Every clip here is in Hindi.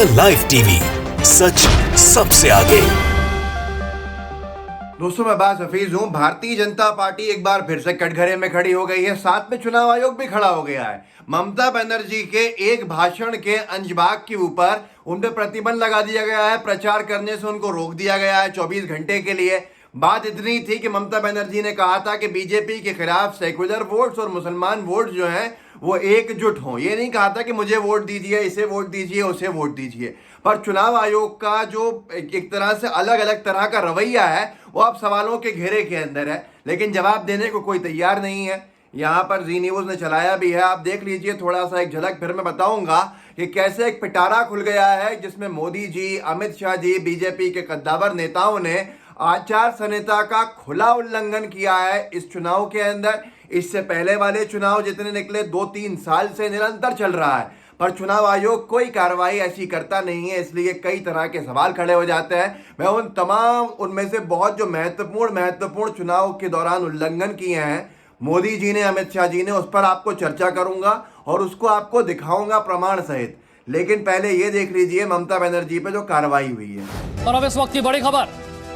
इंडिया लाइव टीवी, सच सबसे आगे। दोस्तों मैं बात हफीज हूं। भारतीय जनता पार्टी एक बार फिर से कटघरे में खड़ी हो गई है, साथ में चुनाव आयोग भी खड़ा हो गया है। ममता बनर्जी के एक भाषण के अंशभाग के ऊपर उन पर प्रतिबंध लगा दिया गया है, प्रचार करने से उनको रोक दिया गया है 24 घंटे के लिए। बात इतनी थी कि ममता बनर्जी ने कहा था कि बीजेपी के खिलाफ सेक्युलर वोट्स और मुसलमान वोट जो हैं वो एकजुट हों। ये नहीं कहा था कि मुझे वोट दीजिए, इसे वोट दीजिए, उसे वोट दीजिए। पर चुनाव आयोग का जो एक तरह से अलग अलग तरह का रवैया है वो अब सवालों के घेरे के अंदर है, लेकिन जवाब देने को कोई तैयार नहीं है। यहाँ पर जी न्यूज़ ने चलाया भी है, आप देख लीजिए थोड़ा सा एक झलक। फिर मैं बताऊंगा कि कैसे एक पिटारा खुल गया है जिसमें मोदी जी, अमित शाह जी, बीजेपी के कद्दावर नेताओं ने आचार संहिता का खुला उल्लंघन किया है इस चुनाव के अंदर। इससे पहले वाले चुनाव जितने निकले 2-3 साल से निरंतर चल रहा है, पर चुनाव आयोग कोई कार्रवाई ऐसी करता नहीं है, इसलिए कई तरह के सवाल खड़े हो जाते हैं। मैं उन तमाम उनमें से बहुत जो महत्वपूर्ण चुनाव के दौरान उल्लंघन किए हैं मोदी जी ने, अमित शाह जी ने, उस पर आपको चर्चा करूंगा और उसको आपको दिखाऊंगा प्रमाण सहित। लेकिन पहले ये देख लीजिए ममता बनर्जी पे जो कार्रवाई हुई है। और अब इस वक्त की बड़ी खबर,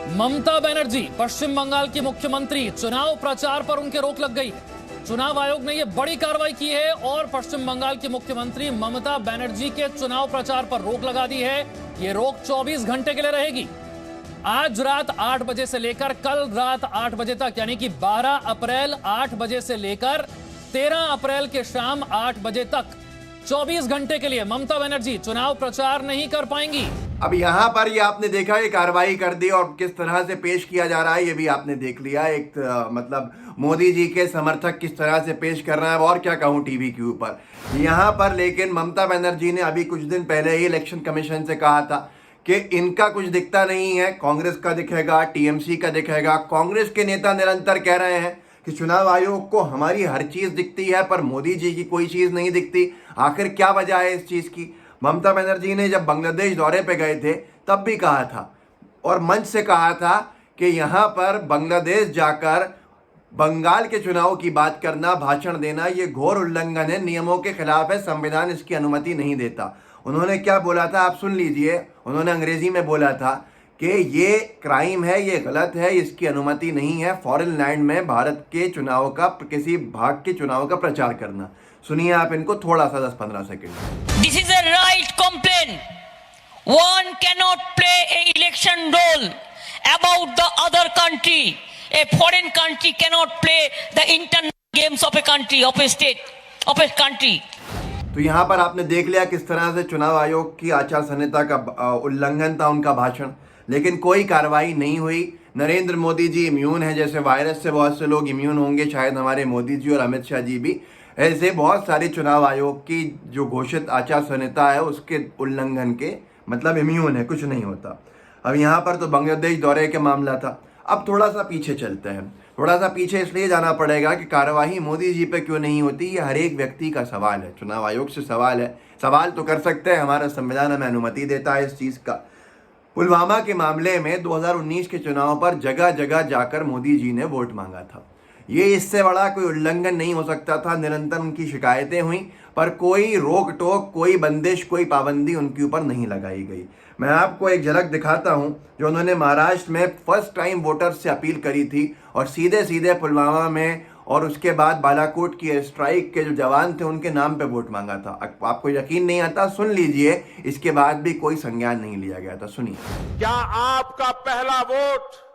ममता बनर्जी पश्चिम बंगाल की मुख्यमंत्री, चुनाव प्रचार पर उनके रोक लग गई है। चुनाव आयोग ने यह बड़ी कार्रवाई की है और पश्चिम बंगाल की मुख्यमंत्री ममता बनर्जी के चुनाव प्रचार पर रोक लगा दी है। यह रोक 24 घंटे के लिए रहेगी। आज रात 8 बजे से लेकर कल रात 8 बजे तक, यानी कि 12 अप्रैल 8 बजे से लेकर 13 अप्रैल के शाम 8 बजे तक 24 घंटे के लिए ममता बनर्जी चुनाव प्रचार नहीं कर पाएंगी। अब यहाँ पर ये आपने देखा ये कार्रवाई कर दी और किस तरह से पेश किया जा रहा है ये भी आपने देख लिया। एक मतलब मोदी जी के समर्थक किस तरह से पेश कर रहे हैं, और क्या कहूँ टीवी के ऊपर यहाँ पर। लेकिन ममता बनर्जी ने अभी कुछ दिन पहले ही इलेक्शन कमीशन से कहा था कि इनका कुछ दिखता नहीं है, कांग्रेस का दिखेगा, टीएमसी का दिखेगा। कांग्रेस के नेता निरंतर कह रहे हैं कि चुनाव आयोग को हमारी हर चीज दिखती है पर मोदी जी की कोई चीज नहीं दिखती। आखिर क्या वजह है इस चीज की? ममता बनर्जी ने जब बांग्लादेश दौरे पे गए थे तब भी कहा था और मंच से कहा था कि यहाँ पर बांग्लादेश जाकर बंगाल के चुनाव की बात करना, भाषण देना, ये घोर उल्लंघन है, नियमों के खिलाफ है, संविधान इसकी अनुमति नहीं देता। उन्होंने क्या बोला था आप सुन लीजिए। उन्होंने अंग्रेजी में बोला था कि ये क्राइम है, ये गलत है, इसकी अनुमति नहीं है फॉरेन लैंड में भारत के चुनाव का, किसी भाग के चुनाव का प्रचार करना। सुनिए आप इनको थोड़ा सा 10-15 second. This is a right complain. One cannot play a election role about the other country. A foreign country cannot play the internal games of a country, of a state, of a country. तो यहाँ पर आपने देख लिया किस तरह से चुनाव आयोग की आचार संहिता का उल्लंघन था उनका भाषण, लेकिन कोई कार्रवाई नहीं हुई। नरेंद्र मोदी जी इम्यून है, जैसे वायरस से बहुत से लोग इम्यून होंगे, शायद हमारे मोदी जी और अमित शाह जी भी ऐसे बहुत सारे चुनाव आयोग की जो घोषित आचार संहिता है उसके उल्लंघन के मतलब इम्यून है, कुछ नहीं होता। अब यहाँ पर तो बांग्लादेश दौरे के मामला था। अब थोड़ा सा पीछे चलते हैं, थोड़ा सा पीछे इसलिए जाना पड़ेगा कि कार्यवाही मोदी जी पे क्यों नहीं होती, ये हर एक व्यक्ति का सवाल है, चुनाव आयोग से सवाल है। सवाल तो कर सकते हैं, हमारा संविधान हमें अनुमति देता है इस चीज़ का। पुलवामा के मामले में 2019 के चुनाव पर जगह जगह जाकर मोदी जी ने वोट मांगा था। ये इससे बड़ा कोई उल्लंघन नहीं हो सकता था। निरंतर उनकी शिकायतें हुई पर कोई रोक टोक, कोई बंदिश, कोई पाबंदी उनके ऊपर नहीं लगाई गई। मैं आपको एक झलक दिखाता हूं जो उन्होंने महाराष्ट्र में फर्स्ट टाइम वोटर्स से अपील करी थी और सीधे सीधे पुलवामा में और उसके बाद बालाकोट की स्ट्राइक के जो जवान थे उनके नाम पे वोट मांगा था। आपको यकीन नहीं आता? सुन लीजिए, इसके बाद भी कोई संज्ञान नहीं लिया गया था। सुनिए। क्या आपका पहला वोट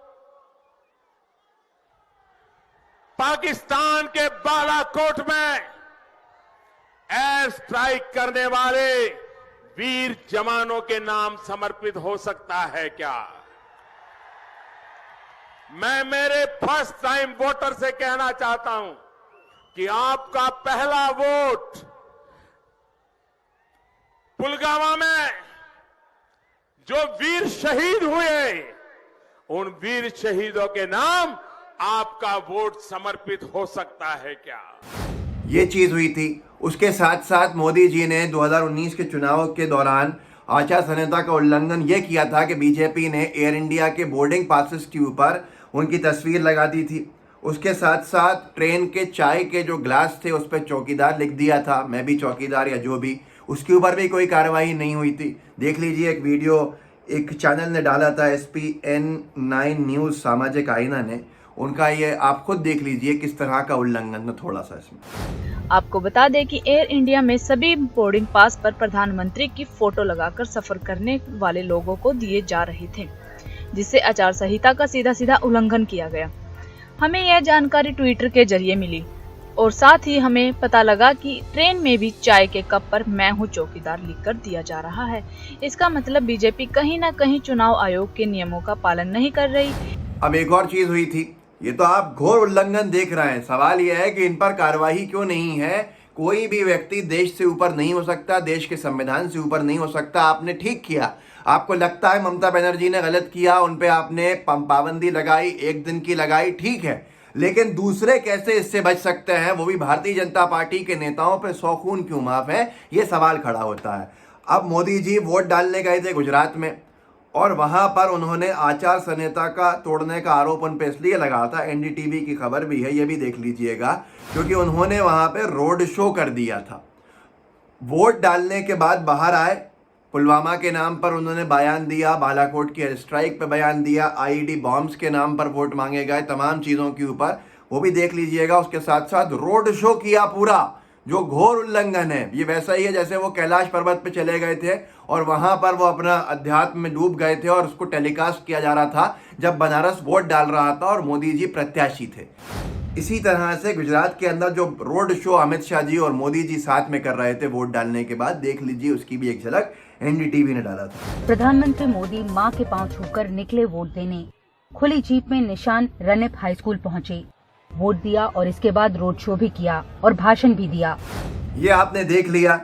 पाकिस्तान के बालाकोट में एयर स्ट्राइक करने वाले वीर जवानों के नाम समर्पित हो सकता है क्या? मैं मेरे फर्स्ट टाइम वोटर से कहना चाहता हूं कि आपका पहला वोट पुलवामा में जो वीर शहीद हुए, उन वीर शहीदों के नाम आपका वोट समर्पित हो सकता है क्या? ये चीज हुई थी। उसके साथ साथ मोदी जी ने 2019 के चुनाव के दौरान आचार संहिता का उल्लंघन ये किया था कि बीजेपी ने एयर इंडिया के बोर्डिंग पासेस के ऊपर उनकी तस्वीर लगा दी थी। उसके साथ साथ ट्रेन के चाय के जो ग्लास थे उस पर चौकीदार लिख दिया था, मैं भी चौकीदार या जो भी, उसके ऊपर भी कोई कार्रवाई नहीं हुई थी। देख लीजिए एक वीडियो एक चैनल ने डाला था, SPN9 न्यूज़ सामाजिक आईना ने, उनका ये आप खुद देख लीजिए किस तरह का उल्लंघन है थोड़ा सा इसमें। आपको बता दें कि एयर इंडिया में सभी बोर्डिंग पास पर प्रधानमंत्री की फोटो लगाकर सफर करने वाले लोगों को दिए जा रहे थे, जिससे आचार संहिता का सीधा सीधा उल्लंघन किया गया। हमें यह जानकारी ट्विटर के जरिए मिली और साथ ही हमें पता लगा कि ट्रेन में भी चाय के कप पर मैं हूं चौकीदार लिखकर दिया जा रहा है। इसका मतलब बीजेपी कहीं न कहीं चुनाव आयोग के नियमों का पालन नहीं कर रही। अब एक और चीज हुई थी, ये तो आप घोर उल्लंघन देख रहे हैं। सवाल यह है कि इन पर कार्रवाई क्यों नहीं है। कोई भी व्यक्ति देश से ऊपर नहीं हो सकता, देश के संविधान से ऊपर नहीं हो सकता। आपने ठीक किया, आपको लगता है ममता बनर्जी ने गलत किया, उन पे आपने पाबंदी लगाई, एक दिन की लगाई, ठीक है, लेकिन दूसरे कैसे इससे बच सकते हैं, वो भी भारतीय जनता पार्टी के नेताओं पे 100 खून क्यों माफ है, ये सवाल खड़ा होता है। अब मोदी जी वोट डालने गए थे गुजरात में और वहां पर उन्होंने आचार संहिता का तोड़ने का आरोप उन पर इसलिए लगा था, NDTV की खबर भी है, ये भी देख लीजिएगा, क्योंकि उन्होंने वहां पे रोड शो कर दिया था। वोट डालने के बाद बाहर आए, पुलवामा के नाम पर उन्होंने बयान दिया, बालाकोट की एयर स्ट्राइक पे बयान दिया, IED बॉम्ब्स के नाम पर वोट मांगे गए, तमाम चीज़ों के ऊपर, वो भी देख लीजिएगा। उसके साथ साथ रोड शो किया पूरा, जो घोर उल्लंघन है। ये वैसा ही है जैसे वो कैलाश पर्वत पे चले गए थे और वहां पर वो अपना अध्यात्म में डूब गए थे और उसको टेलीकास्ट किया जा रहा था जब बनारस वोट डाल रहा था और मोदी जी प्रत्याशी थे। इसी तरह से गुजरात के अंदर जो रोड शो अमित शाह जी और मोदी जी साथ में कर रहे थे वोट डालने के बाद, देख लीजिए, उसकी भी एक झलक NDTV ने डाला था। प्रधानमंत्री मोदी मां के पांव छूकर निकले वोट देने। खुली जीप में निशान रनिप हाई स्कूल पहुंचे, वोट दिया और इसके बाद रोड शो भी किया और भाषण भी दिया। ये आपने देख लिया।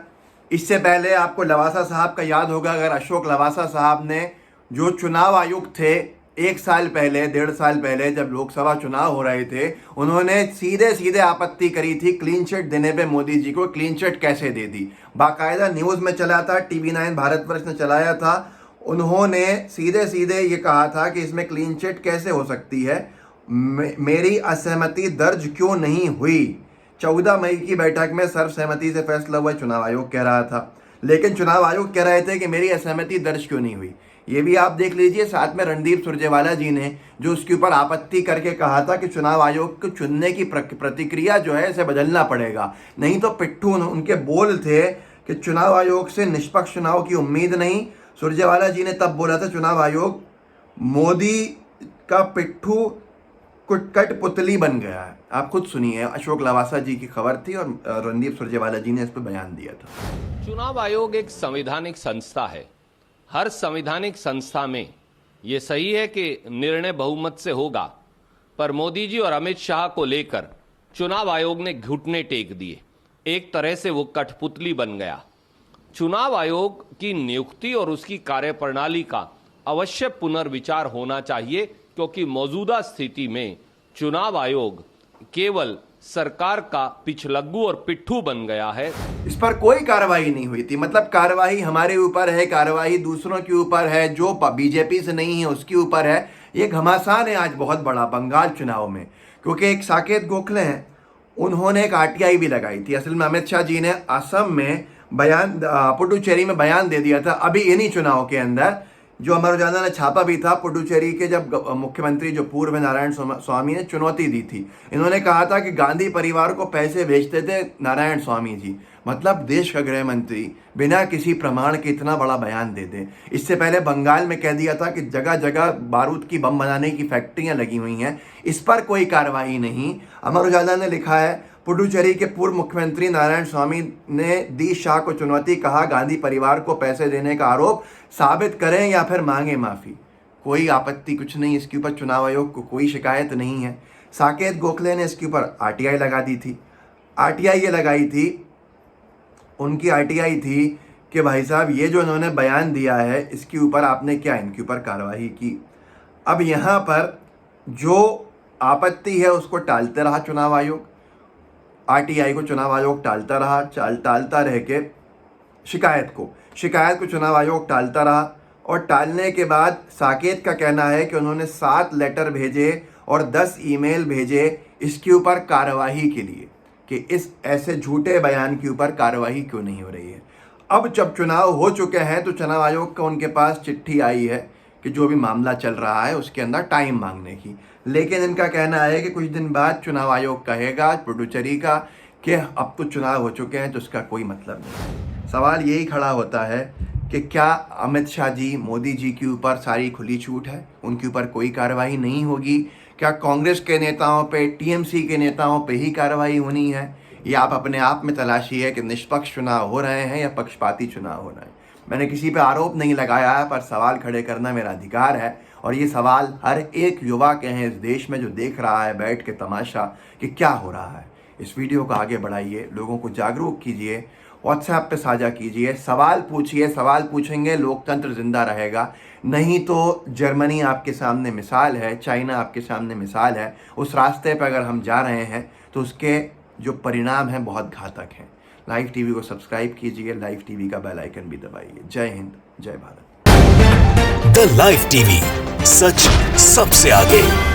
इससे पहले आपको लवासा साहब का याद होगा, अगर अशोक लवासा साहब ने, जो चुनाव आयुक्त थे, 1 साल पहले, 1.5 साल पहले जब लोकसभा चुनाव हो रहे थे, उन्होंने सीधे सीधे आपत्ति करी थी क्लीन चिट देने पे मोदी जी को। क्लीन चिट कैसे दे दी, बाकायदा न्यूज़ में चला था, TV9 भारतवर्ष ने चलाया था। उन्होंने सीधे सीधे ये कहा था कि इसमें क्लीन चिट कैसे हो सकती है, मेरी असहमति दर्ज क्यों नहीं हुई। 14 मई की बैठक में सर्वसहमति से फैसला हुआ, चुनाव आयोग कह रहा था, लेकिन चुनाव आयोग कह रहे थे कि मेरी असहमति दर्ज क्यों नहीं हुई। ये भी आप देख लीजिए। साथ में रणदीप सुरजेवाला जी ने जो उसके ऊपर आपत्ति करके कहा था कि चुनाव आयोग को चुनने की प्रतिक्रिया जो है इसे बदलना पड़ेगा, नहीं तो पिट्ठू उनके बोल थे कि चुनाव आयोग से निष्पक्ष चुनाव की उम्मीद नहीं। सुरजेवाला जी ने तब बोला था चुनाव आयोग मोदी का पिट्ठू कठपुतली बन गया है। आप खुद सुनिए, अशोक लवासा जी की खबर थी और रणदीप सुरजेवाला जी ने इस पर बयान दिया था। चुनाव आयोग एक संवैधानिक संस्था है। हर संवैधानिक संस्था में ये सही है कि निर्णय बहुमत से होगा, पर मोदी जी और अमित शाह को लेकर चुनाव आयोग ने घुटने टेक दिए। एक तरह से वो कठपुतली बन गया। चुनाव आयोग की नियुक्ति और उसकी कार्यप्रणाली का अवश्य पुनर्विचार होना चाहिए, क्योंकि मौजूदा स्थिति में चुनाव आयोग केवल सरकार का पिछलग्गू और पिट्ठू बन गया है। इस पर कोई कार्रवाई नहीं हुई थी। मतलब कार्रवाई हमारे ऊपर है, कार्रवाई दूसरों के ऊपर है, जो बीजेपी से नहीं है उसके ऊपर है। ये घमासान है आज बहुत बड़ा बंगाल चुनाव में, क्योंकि एक साकेत गोखले हैं, उन्होंने एक RTI भी लगाई थी। असल में अमित शाह जी ने असम में बयान, पुडुचेरी में बयान दे दिया था अभी इन्हीं चुनाव के अंदर, जो अमर उजाला ने छापा भी था। पुडुचेरी के जब मुख्यमंत्री जो पूर्व नारायण स्वामी ने चुनौती दी थी, इन्होंने कहा था कि गांधी परिवार को पैसे भेजते थे नारायण स्वामी जी। मतलब देश का गृह मंत्री बिना किसी प्रमाण के इतना बड़ा बयान दे दे। इससे पहले बंगाल में कह दिया था कि जगह जगह बारूद की बम बनाने की फैक्ट्रियां लगी हुई हैं, इस पर कोई कार्रवाई नहीं। अमर उजाला ने लिखा है, पुडुचेरी के पूर्व मुख्यमंत्री नारायण स्वामी ने दी शाह को चुनौती, कहा गांधी परिवार को पैसे देने का आरोप साबित करें या फिर मांगे माफी। कोई आपत्ति कुछ नहीं, इसके ऊपर चुनाव आयोग को कोई शिकायत नहीं है। साकेत गोखले ने इसके ऊपर RTI लगा दी थी। RTI ये लगाई थी, उनकी RTI थी कि भाई साहब ये जो इन्होंने बयान दिया है इसके ऊपर आपने क्या इनके ऊपर कार्रवाई की। अब यहाँ पर जो आपत्ति है उसको टालते रहा चुनाव आयोग, RTI को चुनाव आयोग टालता रहा, टालता रह के शिकायत को चुनाव आयोग टालता रहा। और टालने के बाद साकेत का कहना है कि उन्होंने 7 लेटर भेजे और 10 ईमेल भेजे इसके ऊपर कार्रवाई के लिए, कि इस ऐसे झूठे बयान के ऊपर कार्रवाई क्यों नहीं हो रही है। अब जब चुनाव हो चुके हैं तो चुनाव आयोग का उनके पास चिट्ठी आई है कि जो भी मामला चल रहा है उसके अंदर टाइम मांगने की। लेकिन इनका कहना है कि कुछ दिन बाद चुनाव आयोग कहेगा पुडुचेरी का कि अब तो चुनाव हो चुके हैं तो उसका कोई मतलब नहीं। सवाल यही खड़ा होता है कि क्या अमित शाह जी, मोदी जी के ऊपर सारी खुली छूट है, उनके ऊपर कोई कार्रवाई नहीं होगी? क्या कांग्रेस के नेताओं पे, टीएमसी के नेताओं पे ही कार्रवाई होनी है? ये आप अपने आप में तलाशी कि निष्पक्ष चुनाव हो रहे हैं या पक्षपाती चुनाव हो रहे हैं। मैंने किसी पे आरोप नहीं लगाया है, पर सवाल खड़े करना मेरा अधिकार है और ये सवाल हर एक युवा के हैं इस देश में जो देख रहा है बैठ के तमाशा कि क्या हो रहा है। इस वीडियो को आगे बढ़ाइए, लोगों को जागरूक कीजिए, व्हाट्सएप पे साझा कीजिए, सवाल पूछिए। सवाल पूछेंगे लोकतंत्र जिंदा रहेगा, नहीं तो जर्मनी आपके सामने मिसाल है, चाइना आपके सामने मिसाल है। उस रास्ते पर अगर हम जा रहे हैं तो उसके जो परिणाम हैं बहुत घातक हैं। लाइव टीवी को सब्सक्राइब कीजिए, लाइव टीवी का बेल आइकन भी दबाइए। जय हिंद, जय भारत। द लाइव टीवी, सच सबसे आगे।